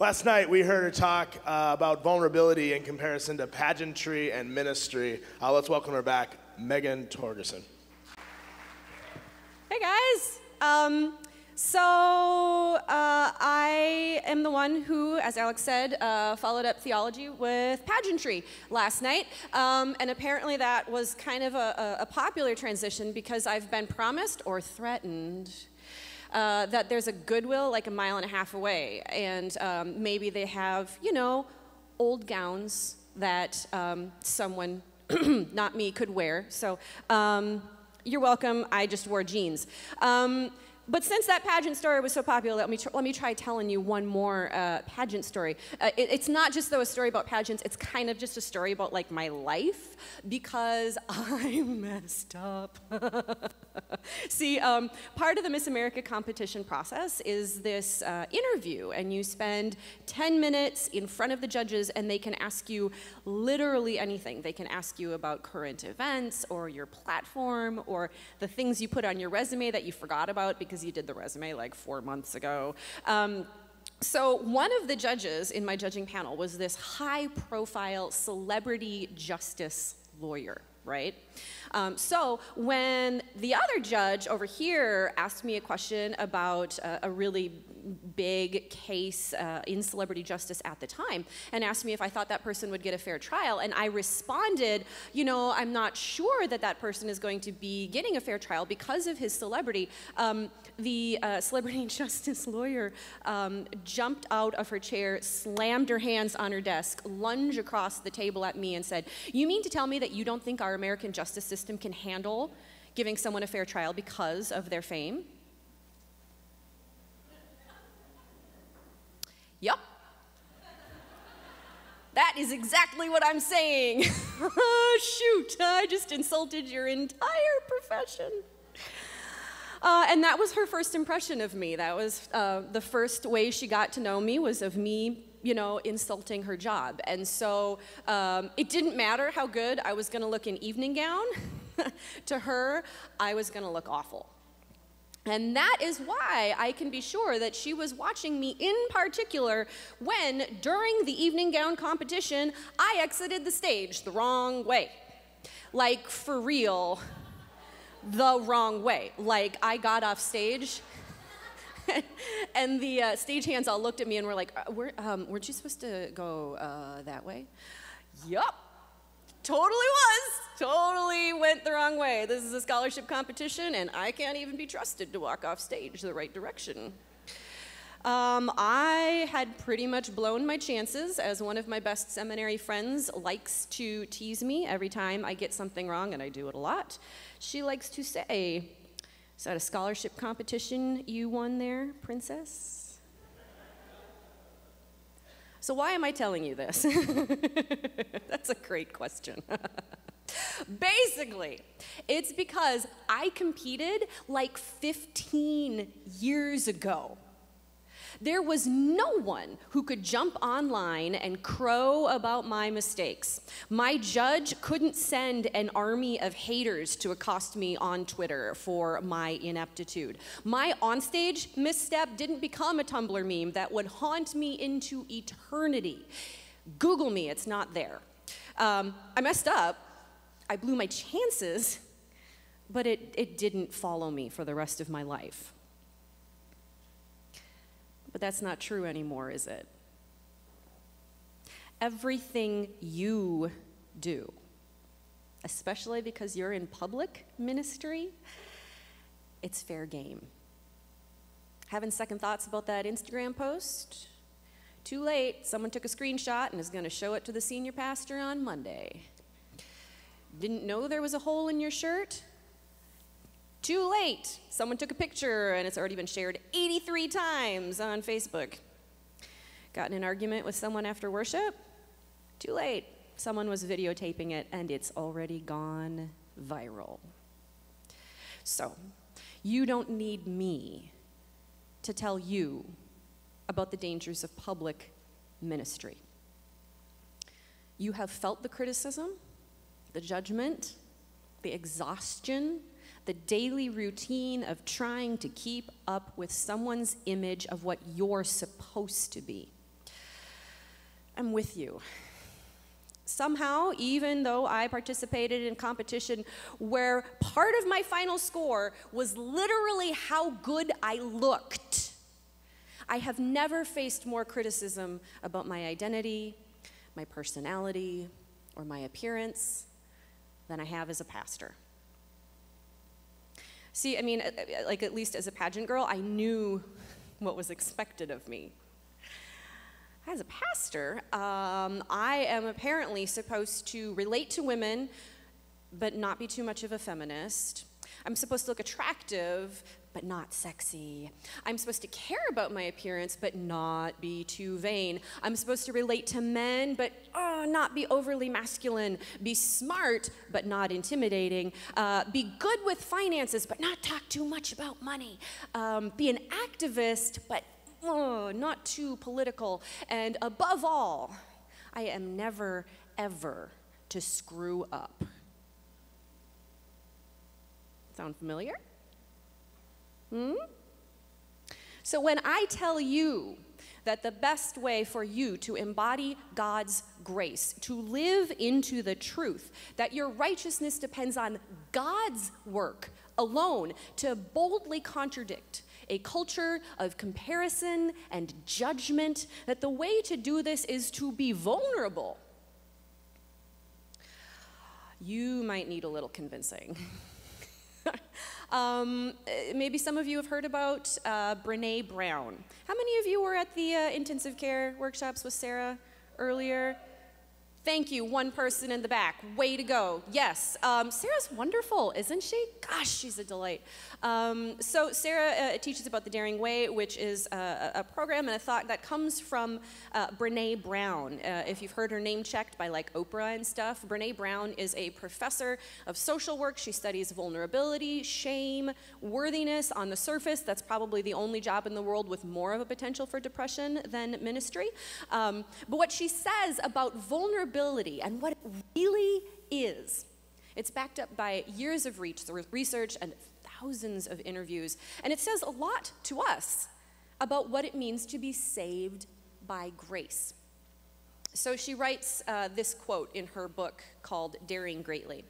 Last night we heard her talk about vulnerability in comparison to pageantry and ministry. Let's welcome her back, Megan Torgerson. Hey guys. I am the one who, as Alex said, followed up theology with pageantry last night. And apparently that was kind of a popular transition because I've been promised or threatened that there's a Goodwill like a mile and a half away. And maybe they have, you know, old gowns that someone, not me, could wear. So you're welcome. I just wore jeans. But since that pageant story was so popular, let me try telling you one more pageant story. It's not just though a story about pageants, it's kind of just a story about like my life because I messed up. See, part of the Miss America competition process is this interview, and you spend 10 minutes in front of the judges and they can ask you literally anything. They can ask you about current events or your platform or the things you put on your resume that you forgot about because you did the resume like 4 months ago. So one of the judges in my judging panel was this high-profile celebrity justice lawyer, right? So when the other judge over here asked me a question about a really big case in celebrity justice at the time and asked me if I thought that person would get a fair trial, and I responded, you know, I'm not sure that that person is going to be getting a fair trial because of his celebrity. The celebrity justice lawyer jumped out of her chair, slammed her hands on her desk, lunged across the table at me and said, "You mean to tell me that you don't think our American justice system can handle giving someone a fair trial because of their fame?" Yep. That is exactly what I'm saying. Shoot, I just insulted your entire profession. And that was her first impression of me. That was the first way she got to know me, was of me, you know, insulting her job. And so it didn't matter how good I was gonna look in evening gown. To her, I was gonna look awful. And that is why I can be sure that she was watching me in particular when, during the evening gown competition, I exited the stage the wrong way. Like, for real, the wrong way. Like, I got off stage, and the stagehands all looked at me and were like, weren't you supposed to go that way? Yup. Totally was. Totally went the wrong way. This is a scholarship competition, and I can't even be trusted to walk off stage the right direction. I had pretty much blown my chances, as one of my best seminary friends likes to tease me every time I get something wrong, and I do it a lot. She likes to say, "Is that a scholarship competition you won there, princess?" So why am I telling you this? That's a great question. Basically, it's because I competed like 15 years ago. There was no one who could jump online and crow about my mistakes. My judge couldn't send an army of haters to accost me on Twitter for my ineptitude. My onstage misstep didn't become a Tumblr meme that would haunt me into eternity. Google me, it's not there. I messed up, I blew my chances, but it didn't follow me for the rest of my life. But that's not true anymore, is it? Everything you do, especially because you're in public ministry, it's fair game. Having second thoughts about that Instagram post? Too late. Someone took a screenshot and is going to show it to the senior pastor on Monday. Didn't know there was a hole in your shirt? Too late. Someone took a picture and it's already been shared 83 times on Facebook. Got in an argument with someone after worship? Too late. Someone was videotaping it and it's already gone viral. So, you don't need me to tell you about the dangers of public ministry. You have felt the criticism, the judgment, the exhaustion, the daily routine of trying to keep up with someone's image of what you're supposed to be. am with you. Somehow, even though I participated in competition where part of my final score was literally how good I looked, I have never faced more criticism about my identity, my personality, or my appearance than I have as a pastor. See, I mean, like at least as a pageant girl, I knew what was expected of me. As a pastor, I am apparently supposed to relate to women, but not be too much of a feminist. I'm supposed to look attractive, but not sexy. I'm supposed to care about my appearance, but not be too vain. I'm supposed to relate to men, but not be overly masculine. Be smart, but not intimidating. Be good with finances, but not talk too much about money. Be an activist, but not too political. And above all, I am never, ever to screw up. Sound familiar? So when I tell you that the best way for you to embody God's grace, to live into the truth, that your righteousness depends on God's work alone, to boldly contradict a culture of comparison and judgment, that the way to do this is to be vulnerable, you might need a little convincing. Maybe some of you have heard about Brene Brown. How many of you were at the intensive care workshops with Sarah earlier? Thank you, one person in the back. Way to go. Yes, Sarah's wonderful, isn't she? Gosh, she's a delight. So Sarah teaches about the Daring Way, which is a program and a thought that comes from Brene Brown. If you've heard her name checked by like Oprah and stuff, Brene Brown is a professor of social work. She studies vulnerability, shame, worthiness. On the surface, that's probably the only job in the world with more of a potential for depression than ministry. But what she says about vulnerability and what it really is, it's backed up by years of research and thousands of interviews, and it says a lot to us about what it means to be saved by grace. So she writes this quote in her book called Daring Greatly.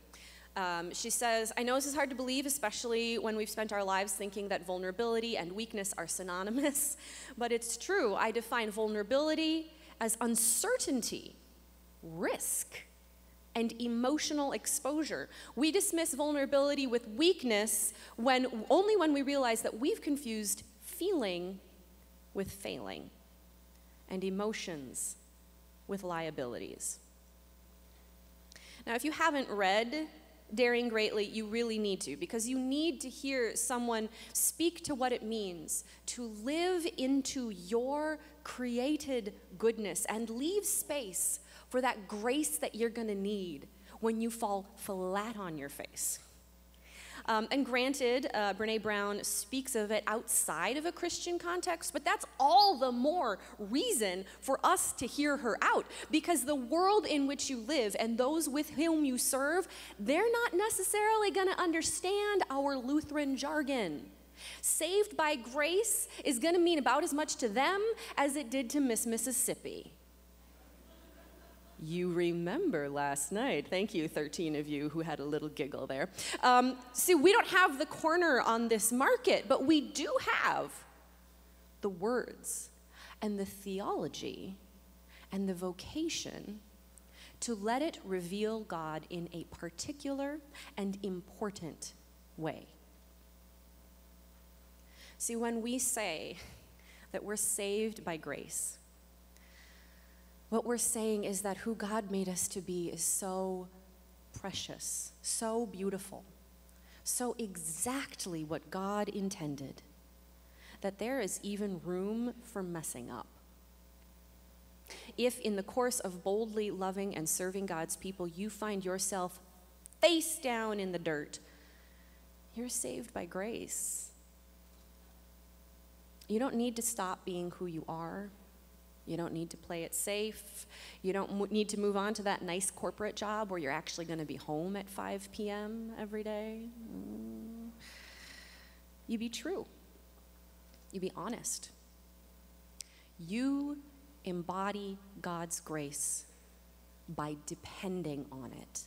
She says, "I know this is hard to believe, especially when we've spent our lives thinking that vulnerability and weakness are synonymous, but it's true. I define vulnerability as uncertainty, risk, and emotional exposure. We dismiss vulnerability with weakness only when we realize that we've confused feeling with failing and emotions with liabilities." Now, if you haven't read Daring Greatly, you really need to, because you need to hear someone speak to what it means to live into your created goodness and leave space for that grace that you're going to need when you fall flat on your face. And granted, Brene Brown speaks of it outside of a Christian context, but that's all the more reason for us to hear her out, because the world in which you live and those with whom you serve, they're not necessarily going to understand our Lutheran jargon. Saved by grace is going to mean about as much to them as it did to Miss Mississippi. You remember last night. Thank you, 13 of you who had a little giggle there. See, we don't have the corner on this market, but we do have the words and the theology and the vocation to let it reveal God in a particular and important way. See, when we say that we're saved by grace, what we're saying is that who God made us to be is so precious, so beautiful, so exactly what God intended, that there is even room for messing up. If in the course of boldly loving and serving God's people, you find yourself face down in the dirt, you're saved by grace. You don't need to stop being who you are. You don't need to play it safe. You don't need to move on to that nice corporate job where you're actually going to be home at 5 p.m. every day. You be true. You be honest. You embody God's grace by depending on it.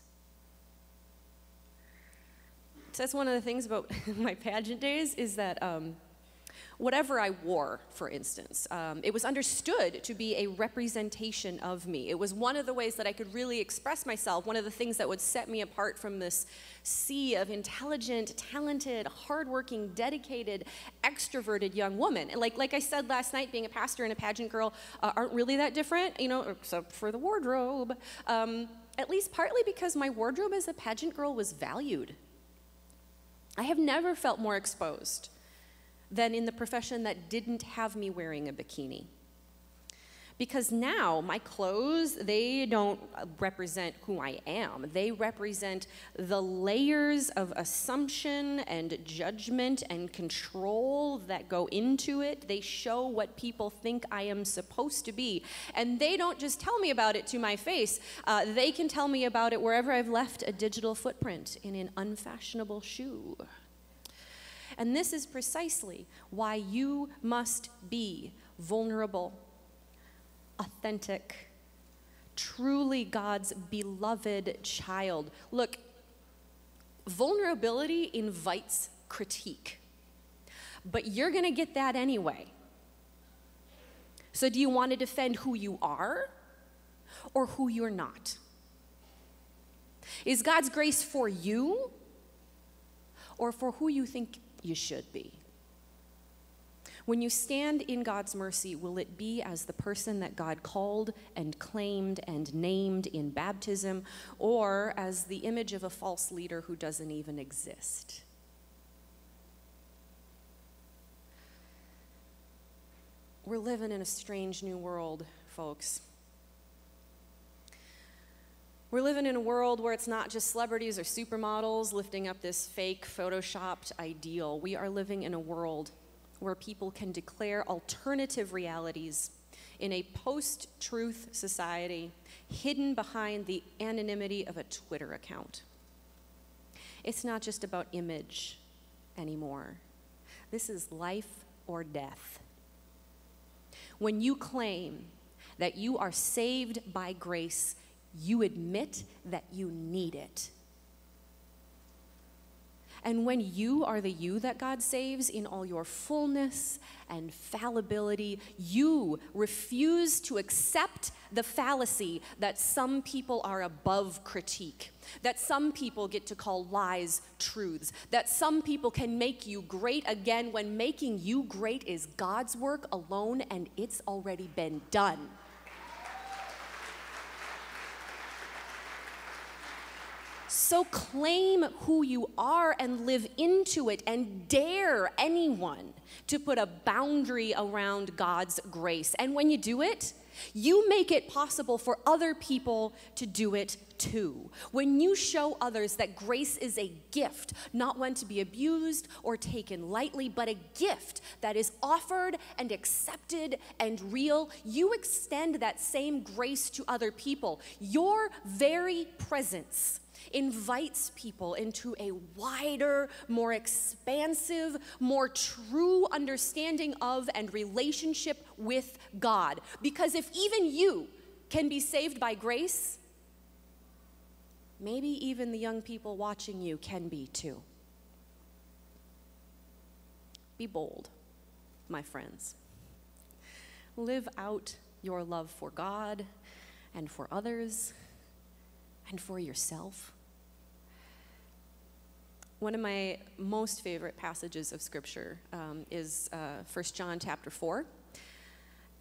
So that's one of the things about my pageant days is that whatever I wore, for instance, it was understood to be a representation of me. It was one of the ways that I could really express myself, one of the things that would set me apart from this sea of intelligent, talented, hardworking, dedicated, extroverted young women. And like I said last night, being a pastor and a pageant girl aren't really that different, you know, except for the wardrobe. At least partly because my wardrobe as a pageant girl was valued. I have never felt more exposed than in the profession that didn't have me wearing a bikini. Because now my clothes, they don't represent who I am. They represent the layers of assumption and judgment and control that go into it. They show what people think I am supposed to be. And they don't just tell me about it to my face. They can tell me about it wherever I've left a digital footprint in an unfashionable shoe. And this is precisely why you must be vulnerable, authentic, truly God's beloved child. Look, vulnerability invites critique, but you're going to get that anyway. So do you want to defend who you are or who you're not? Is God's grace for you or for who you think you should be? When you stand in God's mercy, will it be as the person that God called and claimed and named in baptism, or as the image of a false leader who doesn't even exist? We're living in a strange new world, folks. We're living in a world where it's not just celebrities or supermodels lifting up this fake, photoshopped ideal. We are living in a world where people can declare alternative realities in a post-truth society hidden behind the anonymity of a Twitter account. It's not just about image anymore. This is life or death. When you claim that you are saved by grace, you admit that you need it. And when you are the you that God saves in all your fullness and fallibility, you refuse to accept the fallacy that some people are above critique, that some people get to call lies truths, that some people can make you great again when making you great is God's work alone and it's already been done. So claim who you are and live into it, and dare anyone to put a boundary around God's grace. And when you do it, you make it possible for other people to do it too. When you show others that grace is a gift, not one to be abused or taken lightly, but a gift that is offered and accepted and real, you extend that same grace to other people. Your very presence invites people into a wider, more expansive, more true understanding of and relationship with God. Because if even you can be saved by grace, maybe even the young people watching you can be too. Be bold, my friends. Live out your love for God and for others and for yourself. One of my most favorite passages of Scripture is 1 John chapter 4.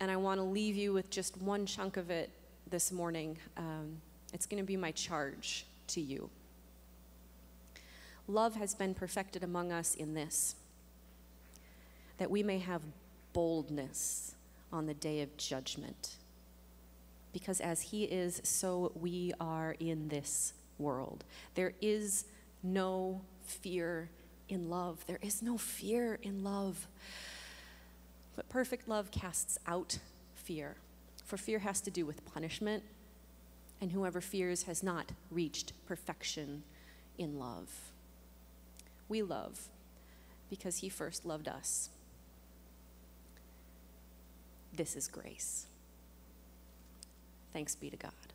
And I want to leave you with just one chunk of it this morning. It's going to be my charge to you. Love has been perfected among us in this, that we may have boldness on the day of judgment. Because as He is, so we are in this world. There is no fear in love. There is no fear in love. But perfect love casts out fear. For fear has to do with punishment, and whoever fears has not reached perfection in love. We love because He first loved us. This is grace. Thanks be to God.